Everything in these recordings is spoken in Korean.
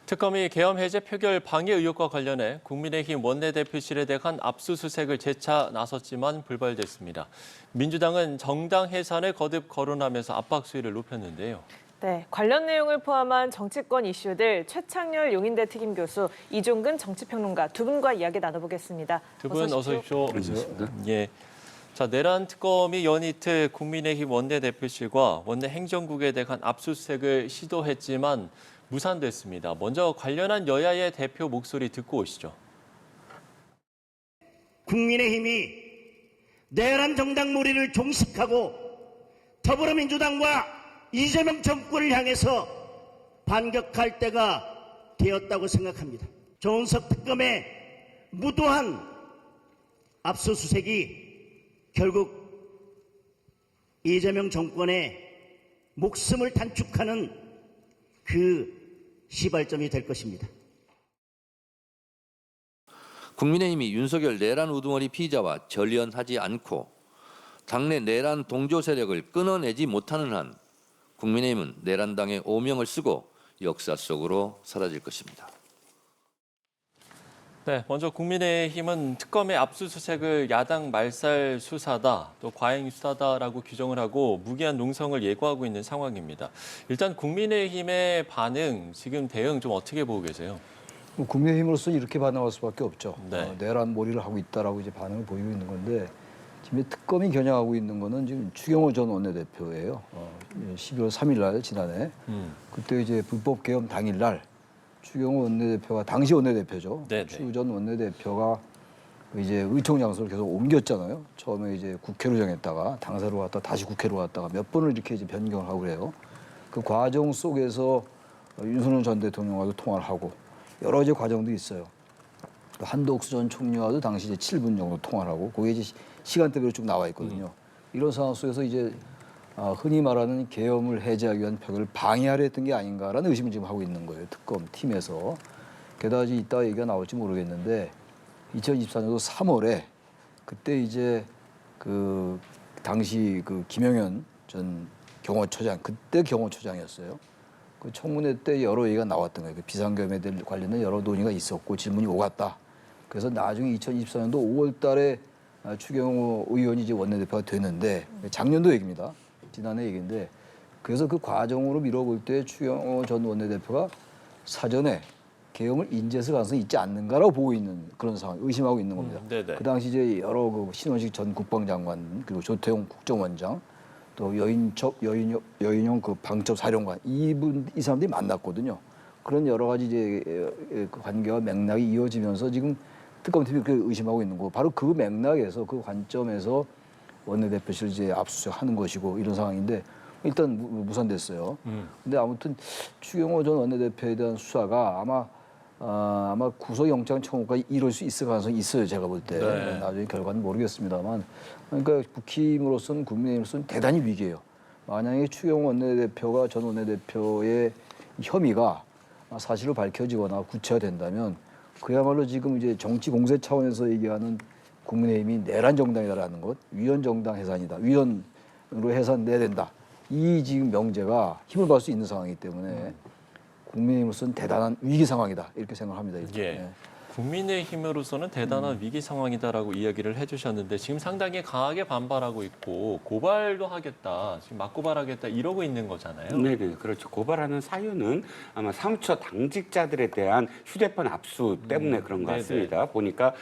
특검이 계엄 해제 표결 방해 의혹과 관련해 국민의힘 원내대표실에 대한 압수수색을 재차 나섰지만 불발됐습니다. 민주당은 정당 해산을 거듭 거론하면서 압박 수위를 높였는데요. 네, 관련 내용을 포함한 정치권 이슈들 최창렬 용인대 특임교수, 이종근 정치평론가 두 분과 이야기 나눠보겠습니다. 두 분 어서 오십시오. 예. 자, 내란 특검이 연이틀 국민의힘 원내대표실과 원내 행정국에 대한 압수수색을 시도했지만 무산됐습니다. 먼저 관련한 여야의 대표 목소리 듣고 오시죠. 국민의힘이 내란 정당 몰이를 종식하고 더불어민주당과 이재명 정권을 향해서 반격할 때가 되었다고 생각합니다. 조은석 특검의 무도한 압수수색이 결국 이재명 정권의 목숨을 단축하는 그 시발점이 될 것입니다. 국민의힘이 윤석열 내란 우두머리 피의자와 전련하지 않고 당내 내란 동조 세력을 끊어내지 못하는 한 국민의힘은 내란당의 오명을 쓰고 역사 속으로 사라질 것입니다. 네, 먼저 국민의힘은 특검의 압수수색을 야당 말살 수사다, 또 과잉 수사다라고 규정을 하고 무기한 농성을 예고하고 있는 상황입니다. 일단 국민의힘의 반응, 지금 대응 좀 어떻게 보고 계세요? 국민의힘으로서 이렇게 반응할 수밖에 없죠. 네. 내란 몰이를 하고 있다라고 이제 반응을 보이고 있는 건데 지금 특검이 겨냥하고 있는 거는 지금 추경호 전 원내대표예요. 12월 3일 날 지난해 그때 이제 불법 계엄 당일 날. 추경호 원내대표가 당시 원내대표죠. 추 전 원내대표가 이제 의총 장소를 계속 옮겼잖아요. 처음에 이제 국회로 정했다가 당사로 갔다 다시 국회로 갔다가 몇 번을 이렇게 이제 변경을 하고 그래요. 그 과정 속에서 윤석열 전 대통령과도 통화를 하고 여러 가지 과정도 있어요. 한덕수 전 총리와도 당시 이제 7분 정도 통화를 하고 그게 이제 시간대별로 쭉 나와 있거든요. 이런 상황 속에서 이제 흔히 말하는 계엄을 해제하기 위한 표결을 방해하려 했던 게 아닌가라는 의심을 지금 하고 있는 거예요. 특검 팀에서. 게다가 이따 얘기가 나올지 모르겠는데 2024년도 3월에 그때 이제 그 당시 그 김영현 전 경호처장, 그때 경호처장이었어요. 그 청문회 때 여러 얘기가 나왔던 거예요. 그 비상계엄에 관련된 여러 논의가 있었고 질문이 오갔다. 그래서 나중에 2024년도 5월 달에 추경호 의원이 이제 원내대표가 되는데 작년도 얘기입니다. 지난해 얘기인데 그래서 그 과정으로 밀어볼 때 추경호 전 원내대표가 사전에 계엄을 인지했을 가능성이 있지 않는가라고 보고 있는 그런 상황, 의심하고 있는 겁니다. 그 당시 이제 여러 그 신원식 전 국방장관 그리고 조태용 국정원장 또 여인용 그 방첩사령관 이 사람들이 만났거든요. 그런 여러 가지 이제 그 관계와 맥락이 이어지면서 지금 특검팀이 그렇게 의심하고 있는 거 바로 그 맥락에서 그 관점에서 원내대표실 이제 압수수색하는 것이고 이런 상황인데 일단 무산됐어요. 근데 아무튼 추경호 전 원내대표에 대한 수사가 아마 구속영장 청구까지 이룰 수 있을 가능성이 있어요. 제가 볼 때. 나중에 결과는 모르겠습니다만 그러니까 국힘으로서는 국민의힘으로서는 대단히 위기예요. 만약에 추경호 원내대표가 전 원내대표의 혐의가 사실로 밝혀지거나 구체화된다면 그야말로 지금 이제 정치 공세 차원에서 얘기하는 국민의힘이 내란 정당이다라는 것, 위헌 정당 해산이다, 위헌으로 해산돼야 된다. 이 지금 명제가 힘을 받을 수 있는 상황이기 때문에 국민의힘으로서는 대단한 위기 상황이다 이렇게 생각합니다. 예. 국민의힘으로서는 대단한 위기 상황이다라고 이야기를 해주셨는데 지금 상당히 강하게 반발하고 있고 고발도 하겠다, 지금 맞고발하겠다 이러고 있는 거잖아요. 네, 그렇죠. 고발하는 사유는 아마 사무처 당직자들에 대한 휴대폰 압수 때문에 그런 것 같습니다. 보니까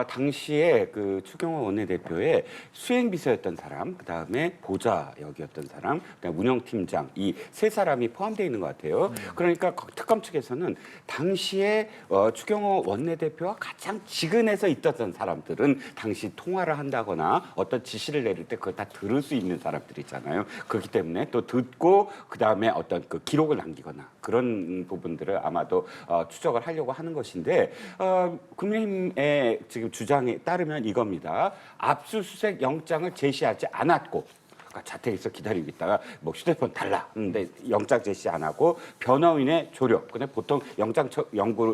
당시에 그 추경호 원내대표의 수행비서였던 사람, 그다음에 보좌역이었던 사람, 그다음에 운영팀장 이 세 사람이 포함되어 있는 것 같아요. 그러니까 특검 측에서는 당시에 추경호 원내대표와 가장 지근해서 있었던 사람들은 당시 통화를 한다거나 어떤 지시를 내릴 때 그걸 다 들을 수 있는 사람들이잖아요. 그렇기 때문에 또 듣고 그다음에 어떤 그 기록을 남기거나 그런 부분들을 아마도 추적을 하려고 하는 것인데 국민의힘의 지금 주장에 따르면 이겁니다. 압수수색 영장을 제시하지 않았고 자택에서 기다리고 있다가 뭐 휴대폰 달라 근데 영장 제시 안 하고 변호인의 조력. 근데 보통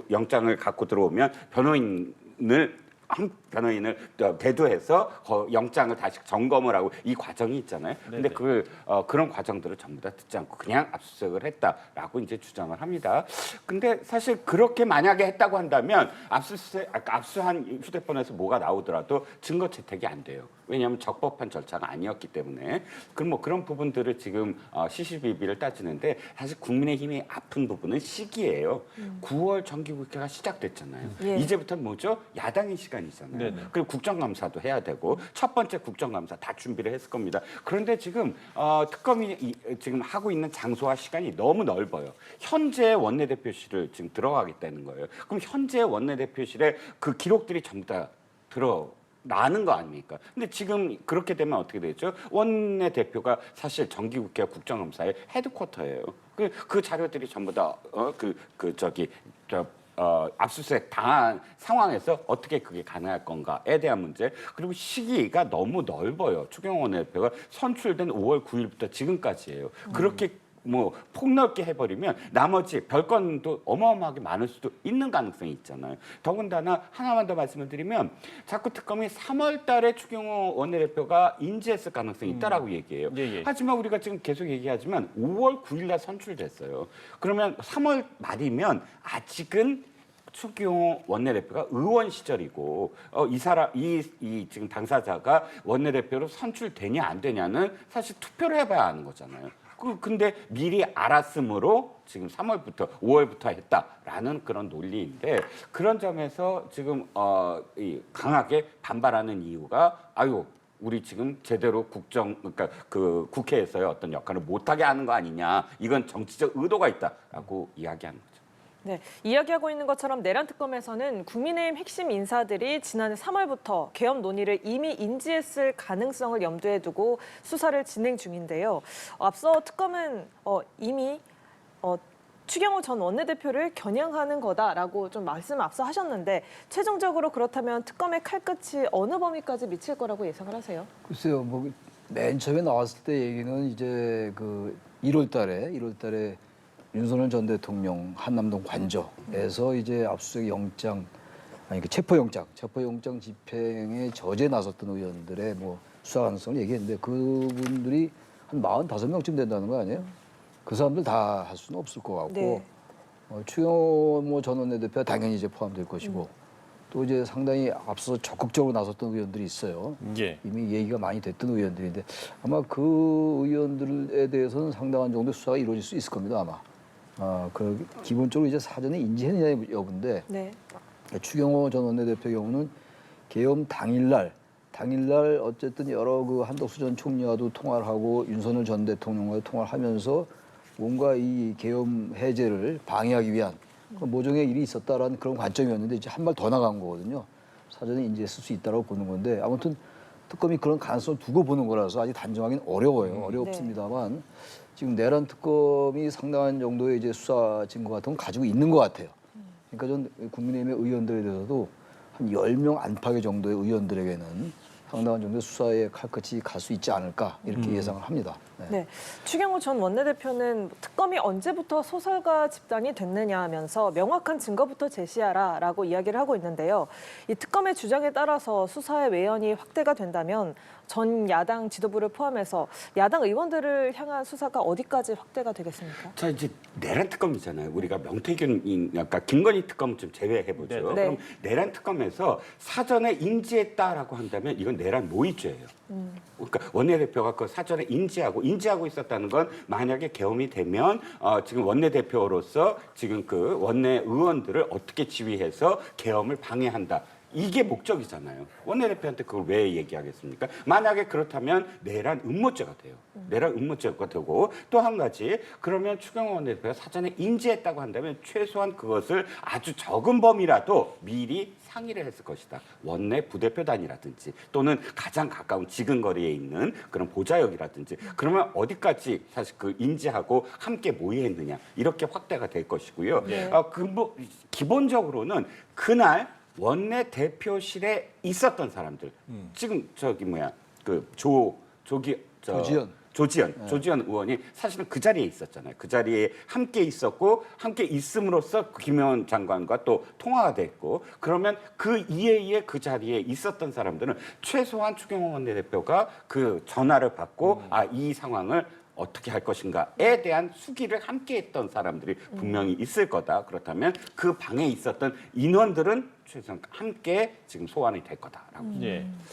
영장을 갖고 들어오면 변호인을 한 변호인을 대두해서 영장을 다시 점검을 하고 이 과정이 있잖아요. 근데 네네. 그런 과정들을 전부 다 듣지 않고 그냥 압수수색을 했다라고 이제 주장을 합니다. 근데 사실 그렇게 만약에 했다고 한다면 압수한 휴대폰에서 뭐가 나오더라도 증거 채택이 안 돼요. 왜냐하면 적법한 절차가 아니었기 때문에. 그럼 뭐 그런 부분들을 지금 시시비비를 따지는데 사실 국민의힘이 아픈 부분은 시기예요. 9월 정기국회가 시작됐잖아요. 예. 이제부터 뭐죠? 야당의 시간이잖아요. 네네. 그리고 국정감사도 해야 되고 첫 번째 국정감사 다 준비를 했을 겁니다. 그런데 지금 특검이 지금 하고 있는 장소와 시간이 너무 넓어요. 현재 원내대표실을 지금 들어가겠다는 거예요. 그럼 현재 원내대표실에 그 기록들이 전부 다 나는 거 아닙니까? 근데 지금 그렇게 되면 어떻게 되죠? 원내대표가 사실 정기국회와 국정감사의 헤드쿼터예요. 그 자료들이 전부 다 압수수색 당한 상황에서 어떻게 그게 가능할 건가에 대한 문제, 그리고 시기가 너무 넓어요. 추경호 원내대표가 선출된 5월 9일부터 지금까지예요. 그렇게 뭐 폭넓게 해버리면 나머지 별건도 어마어마하게 많을 수도 있는 가능성이 있잖아요. 더군다나 하나만 더 말씀을 드리면 자꾸 특검이 3월 달에 추경호 원내대표가 인지했을 가능성이 있다라고 얘기해요. 예, 예. 하지만 우리가 지금 계속 얘기하지만 5월 9일 날 선출됐어요. 그러면 3월 말이면 아직은 추경호 원내대표가 의원 시절이고 이 지금 당사자가 원내대표로 선출되냐 안 되냐는 사실 투표를 해봐야 하는 거잖아요. 근데 미리 알았으므로 지금 3월부터 5월부터 했다라는 그런 논리인데, 그런 점에서 지금 강하게 반발하는 이유가 우리 지금 제대로 그러니까 그 국회에서의 어떤 역할을 못하게 하는 거 아니냐, 이건 정치적 의도가 있다라고 이야기하는 거죠. 네, 이야기하고 있는 것처럼 내란 특검에서는 국민의힘 핵심 인사들이 지난해 3월부터 계엄 논의를 이미 인지했을 가능성을 염두에 두고 수사를 진행 중인데요. 앞서 특검은 이미 추경호 전 원내대표를 겨냥하는 거다라고 좀 말씀을 앞서 하셨는데, 최종적으로 그렇다면 특검의 칼끝이 어느 범위까지 미칠 거라고 예상을 하세요? 글쎄요, 뭐 맨 처음에 나왔을 때 얘기는 이제 그 1월 달에 윤석열 전 대통령 한남동 관저에서 이제 압수수색 체포영장 집행에 저지에 나섰던 의원들의 뭐 수사 가능성을 얘기했는데, 그분들이 한 45명쯤 된다는 거 아니에요? 그 사람들 다 할 수는 없을 것 같고, 네. 추경호 전 원내대표가 당연히 이제 포함될 것이고, 또 이제 상당히 앞서 적극적으로 나섰던 의원들이 있어요. 예. 이미 얘기가 많이 됐던 의원들인데 아마 그 의원들에 대해서는 상당한 정도의 수사가 이루어질 수 있을 겁니다, 아마. 그 기본적으로 이제 사전에 인지했느냐 여부인데, 네. 추경호 전 원내대표의 경우는 계엄 당일날 어쨌든 여러 그 한덕수 전 총리와도 통화를 하고 윤석열 전 대통령과도 통화를 하면서 뭔가 이 계엄 해제를 방해하기 위한 모종의 일이 있었다라는 그런 관점이었는데, 이제 한 발 더 나간 거거든요. 사전에 인지했을 수 있다라고 보는 건데, 아무튼 특검이 그런 가능성을 두고 보는 거라서 아직 단정하기는 어려워요. 어렵습니다만 지금 내란 특검이 상당한 정도의 이제 수사 증거 같은 건 가지고 있는 것 같아요. 그러니까 전 국민의힘의 의원들에 대해서도 한 10명 안팎의 정도의 의원들에게는 상당한 정도의 수사의 칼끝이 갈 수 있지 않을까, 이렇게 예상을 합니다. 네, 추경호 전 원내대표는 특검이 언제부터 소설가 집단이 됐느냐 하면서 명확한 증거부터 제시하라라고 이야기를 하고 있는데요. 이 특검의 주장에 따라서 수사의 외연이 확대가 된다면 전 야당 지도부를 포함해서 야당 의원들을 향한 수사가 어디까지 확대가 되겠습니까? 자, 이제 내란 특검이잖아요. 우리가 명태균, 아까 김건희 특검 좀 제외해 보죠. 네. 그럼 내란 특검에서 사전에 인지했다라고 한다면 이건 내란 모의죄예요. 그러니까 원내대표가 그 사전에 인지하고 있었다는 건, 만약에 계엄이 되면 지금 원내대표로서 지금 그 원내 의원들을 어떻게 지휘해서 계엄을 방해한다, 이게 목적이잖아요. 원내대표한테 그걸 왜 얘기하겠습니까? 만약에 그렇다면 내란 음모죄가 돼요. 내란 음모죄가 되고, 또 한 가지, 그러면 추경호 원내대표가 사전에 인지했다고 한다면 최소한 그것을 아주 적은 범위라도 미리 상의를 했을 것이다. 원내 부대표단이라든지 또는 가장 가까운 지근거리에 있는 그런 보좌역이라든지, 그러면 어디까지 사실 그 인지하고 함께 모의했느냐, 이렇게 확대가 될 것이고요. 네. 기본적으로는 그날 원내 대표실에 있었던 사람들, 지금 조지현 조지현 의원이 사실은 그 자리에 있었잖아요. 그 자리에 함께 있었고 함께 있음으로써 김영원 장관과 또 통화가 됐고 그러면 그 이외에 그 자리에 있었던 사람들은 최소한 추경호 원내대표가 그 전화를 받고 이 상황을 어떻게 할 것인가에 대한 수기를 함께 했던 사람들이 분명히 있을 거다. 그렇다면 그 방에 있었던 인원들은 최소한 함께 지금 소환이 될 거다라고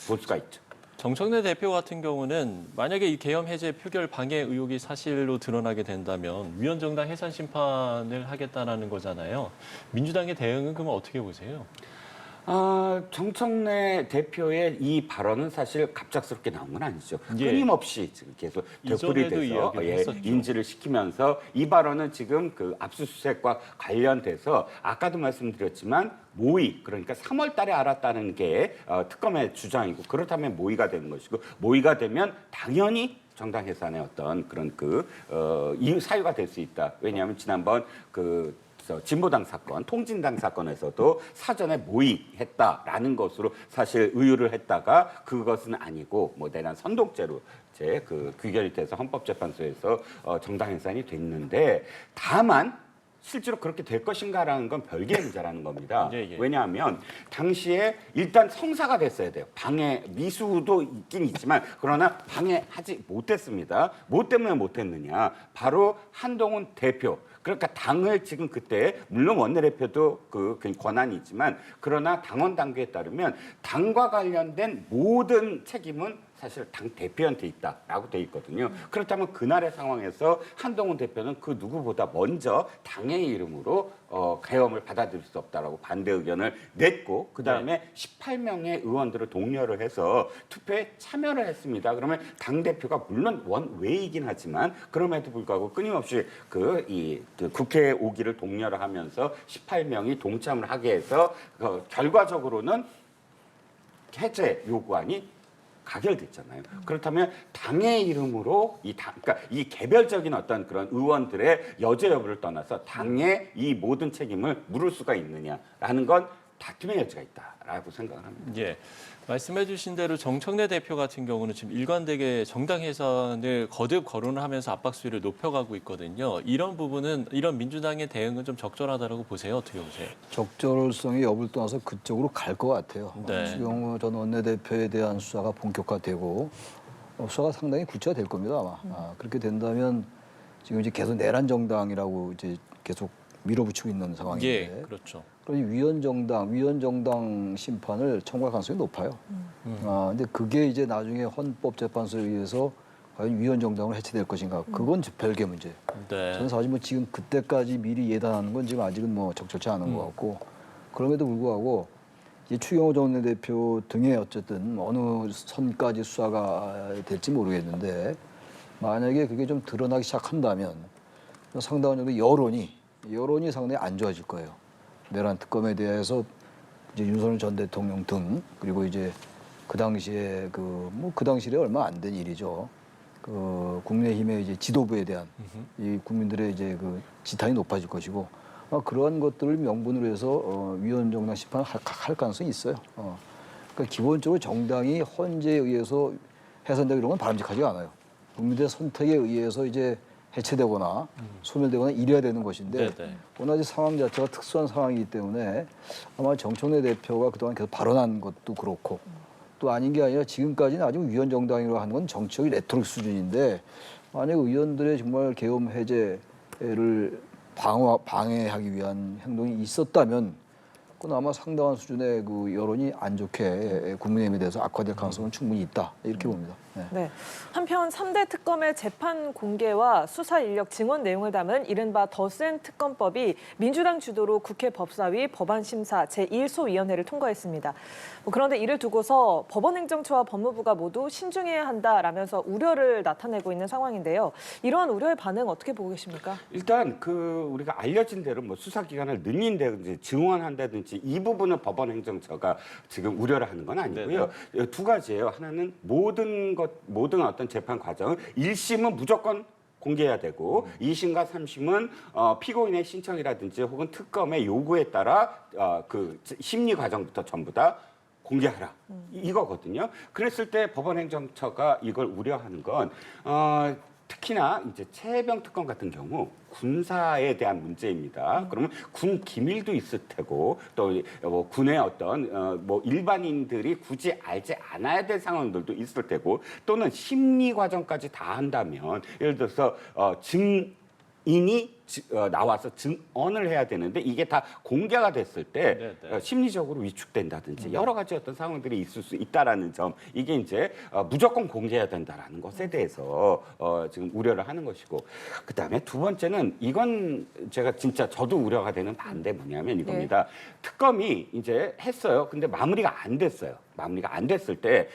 볼 수가 있죠. 정청래 대표 같은 경우는 만약에 이 계엄 해제 표결 방해 의혹이 사실로 드러나게 된다면 위헌정당 해산 심판을 하겠다는 거잖아요. 민주당의 대응은 그러면 어떻게 보세요? 정청래 대표의 이 발언은 사실 갑작스럽게 나온 건 아니죠. 예. 끊임없이 지금 계속 되풀이 이전에도 돼서 이야기를 했었죠. 인지를 시키면서 이 발언은 지금 그 압수수색과 관련돼서 아까도 말씀드렸지만 모의, 그러니까 3월 달에 알았다는 게 특검의 주장이고 그렇다면 모의가 되는 것이고 모의가 되면 당연히 정당 해산의 어떤 그런 이 사유가 될 수 있다. 왜냐하면 지난번 진보당 사건, 통진당 사건에서도 사전에 모의했다라는 것으로 사실 의유를 했다가 그것은 아니고 내란 선동죄로 귀결이 돼서 헌법재판소에서 정당 해산이 됐는데 다만 실제로 그렇게 될 것인가라는 건 별개의 문제라는 겁니다. 예. 왜냐하면 당시에 일단 성사가 됐어야 돼요. 방해 미수도 있긴 있지만 그러나 방해하지 못했습니다. 뭐 때문에 못했느냐? 바로 한동훈 대표. 그러니까 당을 지금 그때 물론 원내대표도 그 권한이 있지만 그러나 당원 당규에 따르면 당과 관련된 모든 책임은 사실 당 대표한테 있다라고 돼 있거든요. 그렇다면 그날의 상황에서 한동훈 대표는 그 누구보다 먼저 당의 이름으로 계엄을 받아들일 수 없다라고 반대 의견을 냈고 그다음에 18명의 의원들을 독려를 해서 투표에 참여를 했습니다. 그러면 당 대표가 물론 원외이긴 하지만 그럼에도 불구하고 끊임없이 국회에 오기를 독려를 하면서 18명이 동참을 하게 해서 결과적으로는 해제 요구안이 가결됐잖아요. 그렇다면 당의 이름으로 그러니까 이 개별적인 어떤 그런 의원들의 여죄 여부를 떠나서 당의 이 모든 책임을 물을 수가 있느냐라는 건 다툼의 여지가 있다라고 생각을 합니다. 예. 말씀해 주신 대로 정청래 대표 같은 경우는 지금 일관되게 정당 해산을 거듭 거론을 하면서 압박 수위를 높여가고 있거든요. 이런 부분은 이런 민주당의 대응은 좀 적절하다고 보세요? 어떻게 보세요? 적절성의 여부를 떠나서 그쪽으로 갈 것 같아요. 네. 추경호 전 원내대표에 대한 수사가 본격화되고 수사가 상당히 구체화될 겁니다 아마. 그렇게 된다면 지금 이제 계속 내란 정당이라고 이제 계속 밀어붙이고 있는 상황인데. 예, 그렇죠. 그러니 위헌정당 심판을 청구할 가능성이 높아요. 근데 그게 이제 나중에 헌법재판소에 의해서 과연 위헌정당으로 해체될 것인가? 그건 별개 문제. 네. 저는 사실 지금 그때까지 미리 예단하는 건 지금 아직은 적절치 않은 것 같고 그럼에도 불구하고 이제 추경호 전 원내대표 등의 어쨌든 어느 선까지 수사가 될지 모르겠는데 만약에 그게 좀 드러나기 시작한다면 상당한 정도 여론이 상당히 안 좋아질 거예요. 내란 특검에 대해서 이제 윤석열 전 대통령 등 그리고 이제 그 당시에 그 당시에 얼마 안 된 일이죠. 국민의힘의 이제 지도부에 대한 이 국민들의 이제 지탄이 높아질 것이고 그러한 것들을 명분으로 해서 위헌정당 심판을 할 가능성이 있어요. 그러니까 기본적으로 정당이 헌재에 의해서 해산되고 이런 건 바람직하지 않아요. 국민들의 선택에 의해서 이제 해체되거나 소멸되거나 이래야 되는 것인데 워낙 상황 자체가 특수한 상황이기 때문에 아마 정청래 대표가 그동안 계속 발언한 것도 그렇고 또 아닌 게 아니라 지금까지는 아직 위헌정당이라고 하는 건 정치적인 레토릭 수준인데 만약 의원들의 정말 계엄 해제를 방해하기 위한 행동이 있었다면 그건 아마 상당한 수준의 여론이 안 좋게 국민의힘에 대해서 악화될 가능성은 충분히 있다 이렇게 봅니다. 네. 한편 3대 특검의 재판 공개와 수사 인력 증언 내용을 담은 이른바 더 센 특검법이 민주당 주도로 국회 법사위 법안심사 제1소위원회를 통과했습니다. 그런데 이를 두고서 법원행정처와 법무부가 모두 신중해야 한다라면서 우려를 나타내고 있는 상황인데요. 이러한 우려의 반응 어떻게 보고 계십니까? 일단 우리가 알려진 대로 수사 기간을 늘린다든지 증언한다든지 이 부분은 법원행정처가 지금 우려를 하는 건 아니고요. 두 가지예요. 하나는 모든 어떤 재판 과정을 1심은 무조건 공개해야 되고 2심과 3심은 피고인의 신청이라든지 혹은 특검의 요구에 따라 그 심리 과정부터 전부 다 공개하라. 이거거든요. 그랬을 때 법원행정처가 이걸 우려하는 건 특히나 이제 최혜병 특검 같은 경우 군사에 대한 문제입니다. 그러면 군 기밀도 있을 테고 또 뭐 군의 어떤 뭐 일반인들이 굳이 알지 않아야 될 상황들도 있을 테고 또는 심리 과정까지 다 한다면 예를 들어서 증인이 나와서 증언을 해야 되는데 이게 다 공개가 됐을 때 심리적으로 위축된다든지 여러 가지 어떤 상황들이 있을 수 있다라는 점 이게 이제 무조건 공개해야 된다라는 것에 대해서 지금 우려를 하는 것이고 그다음에 두 번째는 이건 제가 진짜 저도 우려가 되는 반대 뭐냐면 이겁니다. 특검이 이제 했어요. 근데 마무리가 안 됐어요. 마무리가 안 됐을 때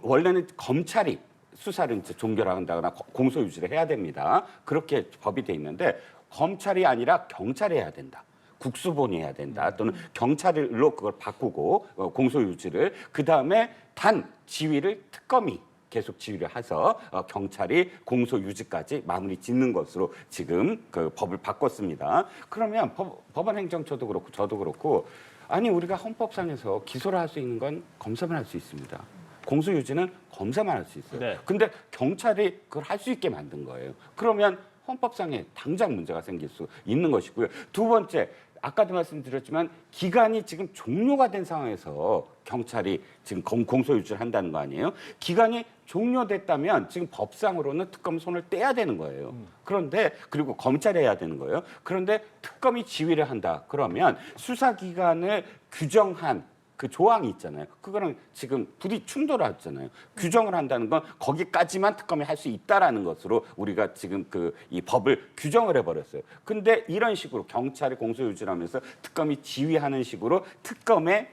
원래는 검찰이 수사를 이제 종결한다거나 공소 유지를 해야 됩니다. 그렇게 법이 돼 있는데 검찰이 아니라 경찰이 해야 된다. 국수본이 해야 된다. 또는 경찰로 그걸 바꾸고 공소 유지를 그다음에 단 지휘를 특검이 계속 지휘를 해서 경찰이 공소 유지까지 마무리 짓는 것으로 지금 그 법을 바꿨습니다. 그러면 법원행정처도 그렇고 저도 그렇고 아니 우리가 헌법상에서 기소를 할 수 있는 건 검사만 할 수 있습니다. 공소유지는 검사만 할 수 있어요. 네. 근데 경찰이 그걸 할 수 있게 만든 거예요. 그러면 헌법상에 당장 문제가 생길 수 있는 것이고요. 두 번째, 아까도 말씀드렸지만 기간이 지금 종료가 된 상황에서 경찰이 지금 공소유지를 한다는 거 아니에요? 기간이 종료됐다면 지금 법상으로는 특검 손을 떼야 되는 거예요. 그런데 그리고 검찰이 해야 되는 거예요. 그런데 특검이 지휘를 한다. 그러면 수사기간을 규정한 그 조항이 있잖아요. 그거는 지금 둘이 충돌하잖아요. 규정을 한다는 건 거기까지만 특검이 할 수 있다라는 것으로 우리가 지금 이 법을 규정을 해버렸어요. 근데 이런 식으로 경찰이 공소유지하면서 특검이 지휘하는 식으로 특검의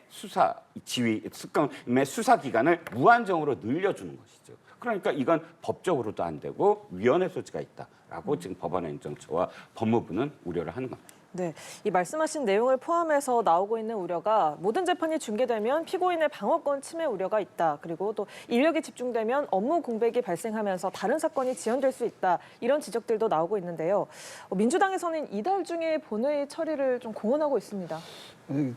특검의 수사 기간을 무한정으로 늘려주는 것이죠. 그러니까 이건 법적으로도 안 되고 위헌의 소지가 있다라고 지금 법원행정처와 법무부는 우려를 하는 겁니다. 네, 이 말씀하신 내용을 포함해서 나오고 있는 우려가 모든 재판이 중계되면 피고인의 방어권 침해 우려가 있다. 그리고 또 인력이 집중되면 업무 공백이 발생하면서 다른 사건이 지연될 수 있다. 이런 지적들도 나오고 있는데요. 민주당에서는 이달 중에 본회의 처리를 좀 공언하고 있습니다.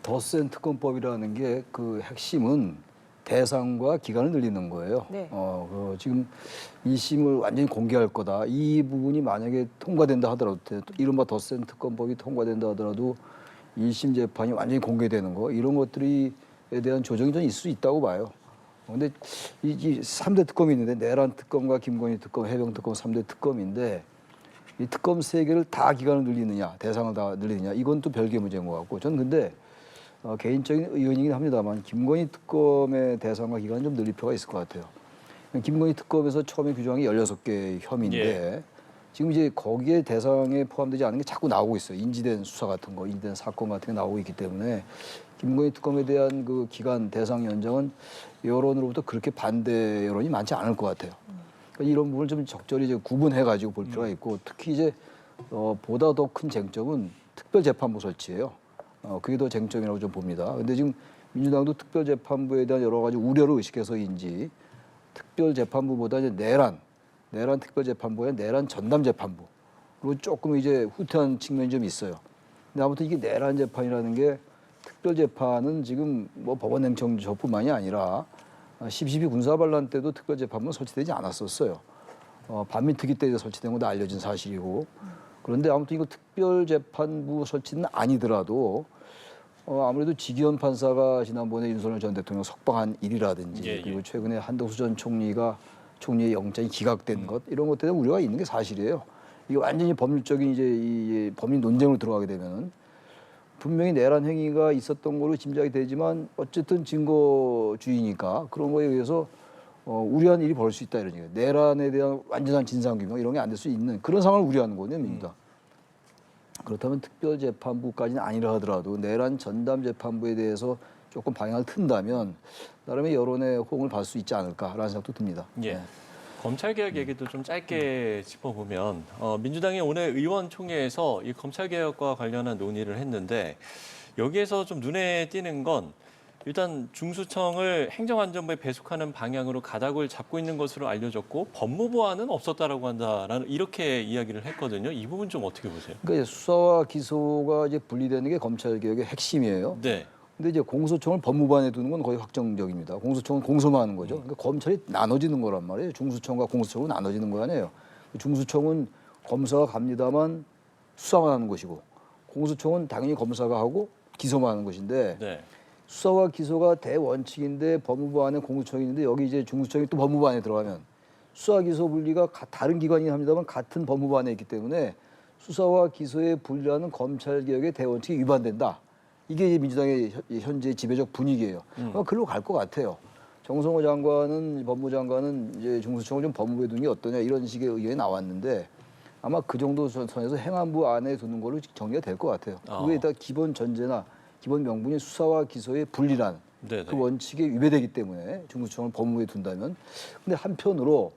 덧셈 특검법이라는 게 그 핵심은 대상과 기간을 늘리는 거예요. 네. 지금 2심을 완전히 공개할 거다. 이 부분이 만약에 통과된다 하더라도 이른바 덧셈 특검법이 통과된다 하더라도 2심 재판이 완전히 공개되는 거 이런 것들에 대한 조정이 좀 있을 수 있다고 봐요. 그런데 이 3대 특검이 있는데 내란 특검과 김건희 특검, 해병 특검 3대 특검인데 이 특검 3개를 다 기간을 늘리느냐, 대상을 다 늘리느냐 이건 또 별개의 문제인 것 같고 저는 근데 개인적인 의견이긴 합니다만 김건희 특검의 대상과 기간은 좀 늘릴 필요가 있을 것 같아요. 김건희 특검에서 처음에 규정한 게 16개의 혐의인데 지금 이제 거기에 대상에 포함되지 않은 게 자꾸 나오고 있어요. 인지된 수사 같은 거, 인지된 사건 같은 게 나오고 있기 때문에 김건희 특검에 대한 그 기간 대상 연장은 여론으로부터 그렇게 반대 여론이 많지 않을 것 같아요. 그러니까 이런 부분을 좀 적절히 이제 구분해가지고 볼 필요가 있고 특히 이제 보다 더 큰 쟁점은 특별재판부 설치예요. 그게 더 쟁점이라고 좀 봅니다. 근데 지금 민주당도 특별재판부에 대한 여러 가지 우려를 의식해서인지 특별재판부보다 이제 내란 특별재판부에 내란 전담재판부로 조금 이제 후퇴한 측면이 좀 있어요. 근데 아무튼 이게 내란 재판이라는 게 특별재판은 지금 뭐 법원행정처뿐만이 아니라 12.12 군사반란 때도 특별재판부는 설치되지 않았었어요. 반민특위 때 설치된 것도 알려진 사실이고 그런데 아무튼 이거 특별재판부 설치는 아니더라도 아무래도 지기현 판사가 지난번에 윤석열 전 대통령 석방한 일이라든지 그리고 최근에 한덕수 전 총리의 영장이 기각된 것 이런 것 때문에 우려가 있는 게 사실이에요. 이게 완전히 법률적인 이제 이 법률 논쟁으로 들어가게 되면은 분명히 내란 행위가 있었던 걸로 짐작이 되지만 어쨌든 증거주의니까 그런 거에 의해서 우려한 일이 벌어질 수 있다 이런 얘기예요. 내란에 대한 완전한 진상규명 이런 게 안 될 수 있는 그런 상황을 우려하는 거거든요. 민주당. 그렇다면 특별재판부까지는 아니라 하더라도 내란 전담재판부에 대해서 조금 방향을 튼다면 나름의 여론의 호응을 받을 수 있지 않을까라는 생각도 듭니다. 예. 검찰개혁 얘기도 좀 짧게 짚어보면 민주당이 오늘 의원총회에서 이 검찰개혁과 관련한 논의를 했는데 여기에서 좀 눈에 띄는 건 일단 중수청을 행정안전부에 배속하는 방향으로 가닥을 잡고 있는 것으로 알려졌고 법무부와는 없었다라고 한다라는 이렇게 이야기를 했거든요. 이 부분 좀 어떻게 보세요? 그러니까 수사와 기소가 이제 분리되는 게 검찰개혁의 핵심이에요. 네. 근데 이제 공소청을 법무부안에 두는 건 거의 확정적입니다. 공소청은 공소만 하는 거죠. 그러니까 검찰이 나눠지는 거란 말이에요. 중수청과 공소청은 나눠지는 거 아니에요. 중수청은 검사가 갑니다만 수사만 하는 것이고, 공소청은 당연히 검사가 하고 기소만 하는 것인데, 네. 수사와 기소가 대원칙인데 법무부 안에 공소청이 있는데, 여기 이제 중수청이 또 법무부 안에 들어가면 수사 기소 분리가 다른 기관이긴 합니다만 같은 법무부 안에 있기 때문에 수사와 기소의 분리라는 검찰 개혁의 대원칙이 위반된다. 이게 이제 민주당의 현재 지배적 분위기예요. 아마 글로 갈 것 같아요. 정성호 장관은, 법무부 장관은 이제 중수청을 좀 법무부에 두는 게 어떠냐 이런 식의 의견이 나왔는데, 아마 그 정도 선에서 행안부 안에 두는 걸로 정리가 될 것 같아요. 그게 일단 기본 전제나 기본 명분이 수사와 기소의 분리란 네네. 그 원칙에 위배되기 때문에 중수청을 법무부에 둔다면, 근데 한편으로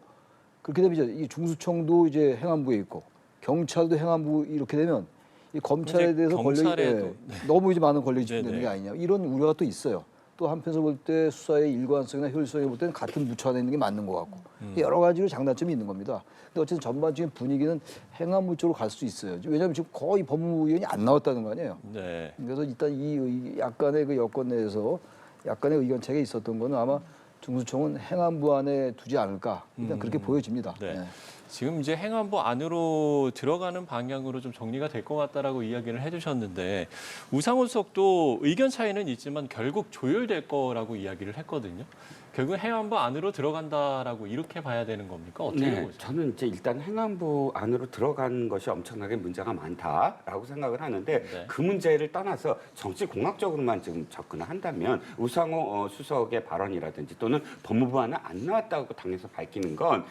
그렇게 되면 이제 이 중수청도 이제 행안부에 있고 경찰도 행안부 이렇게 되면 이 검찰에 이제 대해서 권력이 경찰에도, 너무 이제 많은 권력이 집중되는 네네. 게 아니냐 이런 우려가 또 있어요. 또 한편에서 볼 때 수사의 일관성이나 효율성을 볼 때는 같은 부처 안에 있는 게 맞는 것 같고 여러 가지로 장단점이 있는 겁니다. 근데 어쨌든 전반적인 분위기는 행안부 쪽으로 갈 수 있어요. 왜냐하면 지금 거의 법무부 의원이 안 나왔다는 거 아니에요. 네. 그래서 일단 약간의 그 여권 내에서 약간의 의견 차이가 있었던 거는 아마 중수청은 행안부 안에 두지 않을까 일단 그렇게 보여집니다. 네. 네. 지금 이제 행안부 안으로 들어가는 방향으로 좀 정리가 될 것 같다라고 이야기를 해주셨는데, 우상호 수석도 의견 차이는 있지만 결국 조율될 거라고 이야기를 했거든요. 결국 행안부 안으로 들어간다라고 이렇게 봐야 되는 겁니까? 어떻게 네, 보세요? 저는 이제 일단 행안부 안으로 들어간 것이 엄청나게 문제가 많다라고 생각을 하는데 네. 그 문제를 떠나서 정치공학적으로만 지금 접근을 한다면 우상호 수석의 발언이라든지 또는 법무부 안에 안 나왔다고 당에서 밝히는 건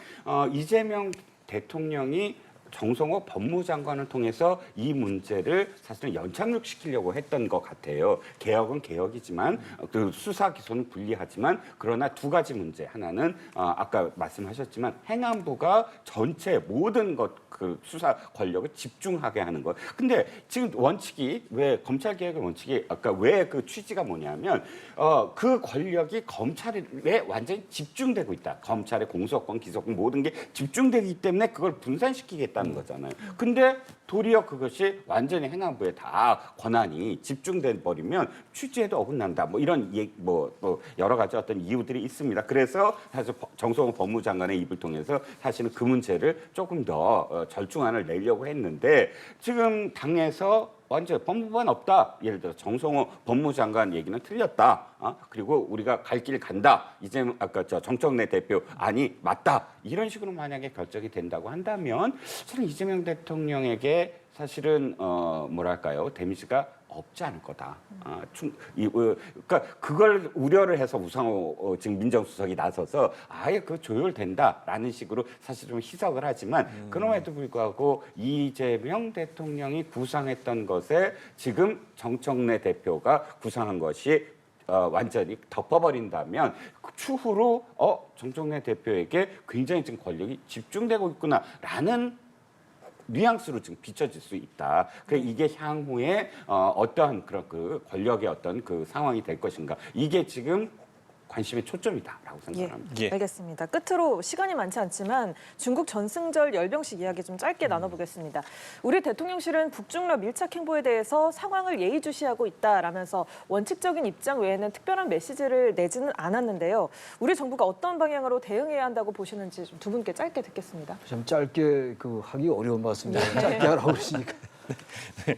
이재명 대통령이 정성호 법무장관을 통해서 이 문제를 사실은 연착륙시키려고 했던 것 같아요. 개혁은 개혁이지만 그 수사 기소는 분리하지만 그러나 두 가지 문제. 하나는 아까 말씀하셨지만 행안부가 전체 모든 그 수사 권력을 집중하게 하는 것. 근데 지금 원칙이 왜 검찰 개혁의 원칙이 아까 왜 그 취지가 뭐냐면 그 권력이 검찰에 완전히 집중되고 있다. 검찰의 공소권, 기소권 모든 게 집중되기 때문에 그걸 분산시키겠다는 거잖아요. 근데 도리어 그것이 완전히 행안부에 다 권한이 집중돼 버리면 취지에도 어긋난다. 뭐 이런 여러 가지 어떤 이유들이 있습니다. 그래서 사실 정성호 법무장관의 입을 통해서 사실은 그 문제를 조금 더 절충안을 내려고 했는데 지금 당에서 완전 법무부는 없다. 예를 들어 정성호 법무장관 얘기는 틀렸다. 그리고 우리가 갈 길 간다. 이제 아까 정청래 대표 아니 맞다. 이런 식으로 만약에 결정이 된다고 한다면 저는 이재명 대통령에게 사실은 뭐랄까요 데미지가 없지 않을 거다. 그러니까 그걸 우려를 해서 우상호 지금 민정수석이 나서서 아예 그 조율된다라는 식으로 사실 좀 희석을 하지만 그럼에도 불구하고 이재명 대통령이 구상했던 것에 지금 정청래 대표가 구상한 것이 완전히 덮어버린다면 추후로 정청래 대표에게 굉장히 지금 권력이 집중되고 있구나라는 뉘앙스로 지금 비춰질 수 있다. 그래 이게 향후에 어떠한 그런 그 권력의 어떤 그 상황이 될 것인가. 이게 지금 관심의 초점이다라고 생각합니다. 예, 알겠습니다. 끝으로 시간이 많지 않지만 중국 전승절 열병식 이야기 좀 짧게 나눠보겠습니다. 우리 대통령실은 북중러 밀착 행보에 대해서 상황을 예의주시하고 있다라면서 원칙적인 입장 외에는 특별한 메시지를 내지는 않았는데요. 우리 정부가 어떤 방향으로 대응해야 한다고 보시는지 좀 두 분께 짧게 듣겠습니다. 좀 짧게 하기 어려운 것 같습니다. 짧게 하라고 그러시니까.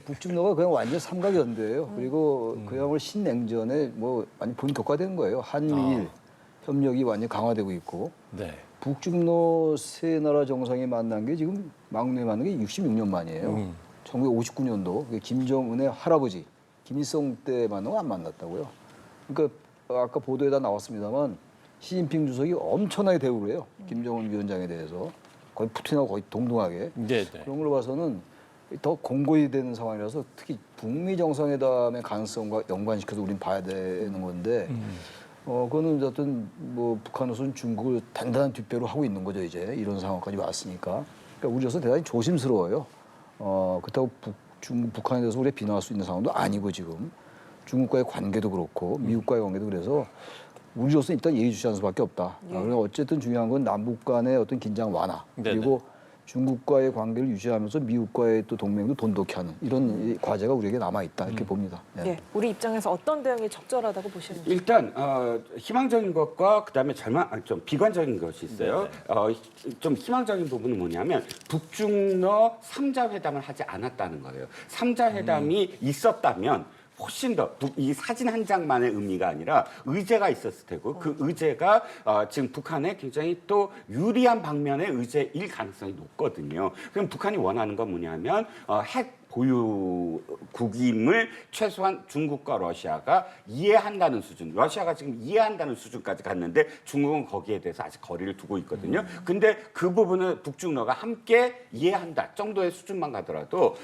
북중러가 그냥 완전 삼각연대예요. 그리고 그야말로 신냉전에 많이 본격화된 거예요. 한미일 협력이 완전 강화되고 있고 네. 북중러 세 나라 정상이 만난 게 지금 막내 만난 게 66년 만이에요. 1959년도 김정은의 할아버지 김일성 때 만난 거 안 만났다고요. 그러니까 아까 보도에다 나왔습니다만 시진핑 주석이 엄청나게 대우를 해요. 김정은 위원장에 대해서 거의 푸틴하고 거의 동등하게. 네. 그런 걸로 봐서는 더 공고히 되는 상황이라서 특히 북미 정상회담의 가능성과 연관시켜서 우린 봐야 되는 건데 그거는 어떤 북한으로서는 중국을 단단한 뒷배로 하고 있는 거죠. 이제 이런 상황까지 왔으니까. 그러니까 우리로서 대단히 조심스러워요. 그렇다고 북한에 대해서 우리가 비난할 수 있는 상황도 아니고 지금 중국과의 관계도 그렇고 미국과의 관계도 그래서 우리로서는 일단 예의주시하는 수밖에 없다. 그래서 어쨌든 중요한 건 남북 간의 어떤 긴장 완화 그리고 중국과의 관계를 유지하면서 미국과의 또 동맹도 돈독히 하는 이런 이 과제가 우리에게 남아 있다 이렇게 봅니다. 예. 예, 우리 입장에서 어떤 대응이 적절하다고 보시는지. 일단 희망적인 것과 그다음에 좀 비관적인 것이 있어요. 좀 희망적인 부분은 뭐냐면 북중러 3자 회담을 하지 않았다는 거예요. 3자 회담이 있었다면 훨씬 더 이 사진 한 장만의 의미가 아니라 의제가 있었을 테고 그 의제가 지금 북한에 굉장히 또 유리한 방면의 의제일 가능성이 높거든요. 그럼 북한이 원하는 건 뭐냐면 핵 보유국임을 최소한 중국과 러시아가 이해한다는 수준, 러시아가 지금 이해한다는 수준까지 갔는데 중국은 거기에 대해서 아직 거리를 두고 있거든요. 근데 그 부분을 북중러가 함께 이해한다 정도의 수준만 가더라도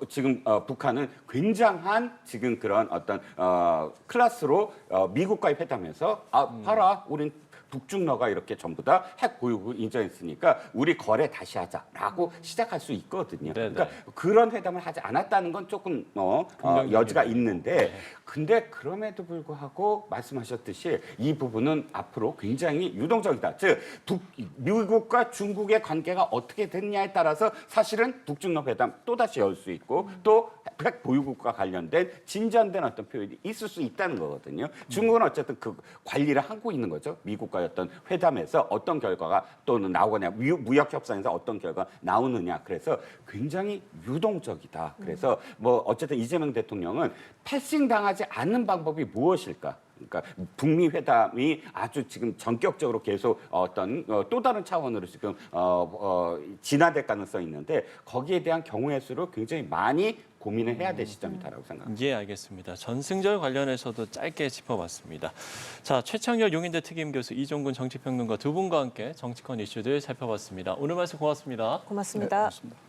지금 북한은 굉장한 지금 그런 어떤 클래스로 미국과의 회담에서 봐라, 우린 북중러가 이렇게 전부 다 핵 보유국을 인정했으니까 우리 거래 다시 하자라고 시작할 수 있거든요. 그러니까 그런 회담을 하지 않았다는 건 조금 여지가 있는데 근데 그럼에도 불구하고 말씀하셨듯이 이 부분은 앞으로 굉장히 유동적이다. 즉 미국과 중국의 관계가 어떻게 됐냐에 따라서 사실은 북중러 회담 또다시 열 수 있고 또 핵 보유국과 관련된 진전된 어떤 표현이 있을 수 있다는 거거든요. 중국은 어쨌든 그 관리를 하고 있는 거죠. 미국과의 어떤 회담에서 어떤 결과가 또는 나오거나 무역 협상에서 어떤 결과가 나오느냐. 그래서 굉장히 유동적이다. 그래서 뭐 어쨌든 이재명 대통령은 패싱당하지 않는 방법이 무엇일까? 그러니까 북미 회담이 아주 지금 전격적으로 계속 어떤 또 다른 차원으로 지금 진화될 가능성이 있는데 거기에 대한 경우의 수를 굉장히 많이 고민을 해야 될 시점이다라고 생각합니다. 예, 알겠습니다. 전승절 관련해서도 짧게 짚어봤습니다. 자, 최창렬 용인대 특임교수, 이종근 정치평론가 두 분과 함께 정치권 이슈들 살펴봤습니다. 오늘 말씀 고맙습니다. 고맙습니다. 네, 고맙습니다.